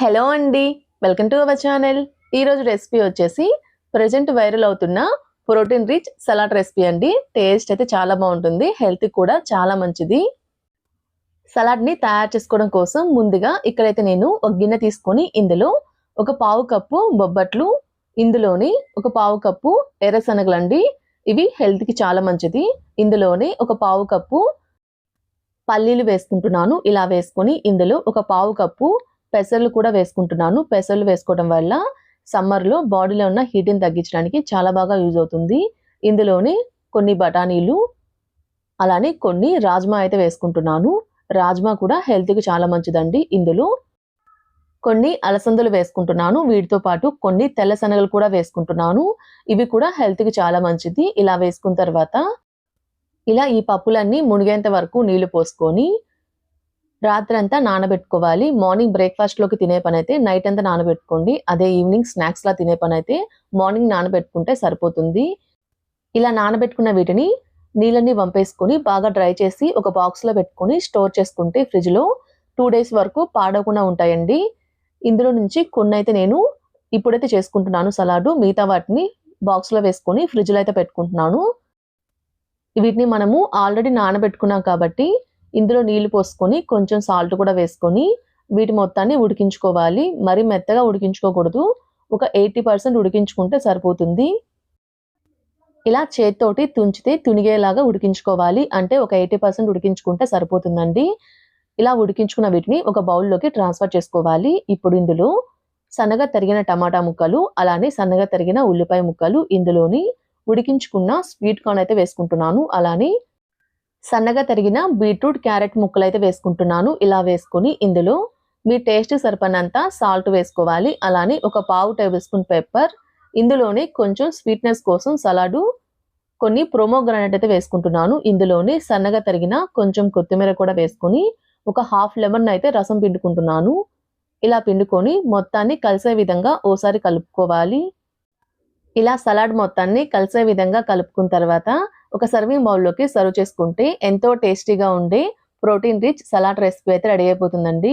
Hello అండి, welcome to our channel. ఈరోజు recipe వచ్చేసి ప్రెజెంట్ వైరల్ అవుతున్న ప్రోటీన్ రిచ్ సలాడ్ రెసిపీ అండి. టేస్ట్ అయితే చాలా బాగుంటుంది, హెల్త్ కూడా చాలా మంచిది. సలాడ్ని తయారు చేసుకోవడం కోసం ముందుగా ఇక్కడైతే నేను ఒక గిన్నె తీసుకొని ఇందులో ఒక పావు కప్పు బొబ్బట్లు, ఇందులోని ఒక పావు కప్పు ఎర్రశనగలండి. ఇవి హెల్త్కి చాలా మంచిది. ఇందులోనే ఒక పావు కప్పు పల్లీలు వేసుకుంటున్నాను. ఇలా వేసుకొని ఇందులో ఒక పావు కప్పు పెసర్లు కూడా వేసుకుంటున్నాను. పెసర్లు వేసుకోవడం వల్ల సమ్మర్లో బాడీలో ఉన్న హీట్ని తగ్గించడానికి చాలా బాగా యూజ్ అవుతుంది. ఇందులోనే కొన్ని బఠానీలు, అలానే కొన్ని రాజ్మా అయితే వేసుకుంటున్నాను. రాజ్మా కూడా హెల్త్కి చాలా మంచిదండి. ఇందులో కొన్ని అలసందలు వేసుకుంటున్నాను. వీటితో పాటు కొన్ని తెల్ల శనగలు కూడా వేసుకుంటున్నాను. ఇవి కూడా హెల్త్కి చాలా మంచిది. ఇలా వేసుకున్న తర్వాత ఇలా ఈ పప్పులన్నీ మునిగేంత వరకు నీళ్లు పోసుకొని రాత్రంతా నానబెట్టుకోవాలి. మార్నింగ్ బ్రేక్‌ఫాస్ట్‌లోకి తినే పనైతే నైట్ అంతా నానబెట్టుకోండి. అదే ఈవినింగ్ స్నాక్స్‌లా తినే పనైతే మార్నింగ్ నానబెట్టుకుంటే సరిపోతుంది. ఇలా నానబెట్టుకున్న వీటిని నీళ్ళన్నీ వంపేసుకొని బాగా డ్రై చేసి ఒక బాక్స్‌లో పెట్టుకొని స్టోర్ చేసుకుంటే ఫ్రిడ్జ్‌లో 2 డేస్ వరకు పాడవకుండా ఉంటాయండి. ఇందులో నుంచి కొన్నైతే నేను ఇప్పుడైతే చేసుకుంటున్నాను సలాడు. మిగతా వాటిని బాక్స్‌లో వేసుకొని ఫ్రిడ్జ్‌లో అయితే పెట్టుకుంటున్నాను. వీటిని మనము ఆల్రెడీ నానబెట్టుకున్నాం కాబట్టి ఇందులో నీళ్లు పోసుకొని కొంచెం సాల్ట్ కూడా వేసుకొని వీటి మొత్తాన్ని ఉడికించుకోవాలి. మరీ మెత్తగా ఉడికించుకోకూడదు. ఒక 80% ఉడికించుకుంటే సరిపోతుంది. ఇలా చేత్తోటి తుంచితే తునిగేలాగా ఉడికించుకోవాలి. అంటే ఒక 80% ఉడికించుకుంటే సరిపోతుందండి. ఇలా ఉడికించుకున్న వీటిని ఒక బౌల్‌లోకి ట్రాన్స్‌ఫర్ చేసుకోవాలి. ఇప్పుడు ఇందులో సన్నగా తరిగిన టమాటా ముక్కలు, అలానే సన్నగా తరిగిన ఉల్లిపాయ ముక్కలు, ఇందులోని ఉడికించుకున్న స్వీట్ కార్న్ అయితే వేసుకుంటున్నాను. అలానే సన్నగా తరిగిన బీట్రూట్, క్యారెట్ ముక్కలైతే వేసుకుంటున్నాను. ఇలా వేసుకొని ఇందులో మీ టేస్ట్ సరిపడినంత సాల్ట్ వేసుకోవాలి. అలానే ఒక పావు టేబుల్ స్పూన్ పెప్పర్, ఇందులోనే కొంచెం స్వీట్‌నెస్ కోసం సలాడు కొన్ని ప్రోమోగ్రానేట్ అయితే వేసుకుంటున్నాను. ఇందులోనే సన్నగా తరిగిన కొంచెం కొత్తిమీర కూడా వేసుకొని ఒక హాఫ్ లెమన్ అయితే రసం పిండుకుంటున్నాను. ఇలా పిండుకొని మొత్తాన్ని కలిసే విధంగా ఓసారి కలుపుకోవాలి. ఇలా సలాడ్ మొత్తాన్ని కలిసే విధంగా కలుపుకున్న తర్వాత ఒక సర్వింగ్ బౌల్‌లోకి సర్వ్ చేసుకుంటే ఎంతో టేస్టీగా ఉండే ప్రోటీన్ రిచ్ సలాడ్ రెసిపీ అయితే రెడీ అయిపోతుందండి.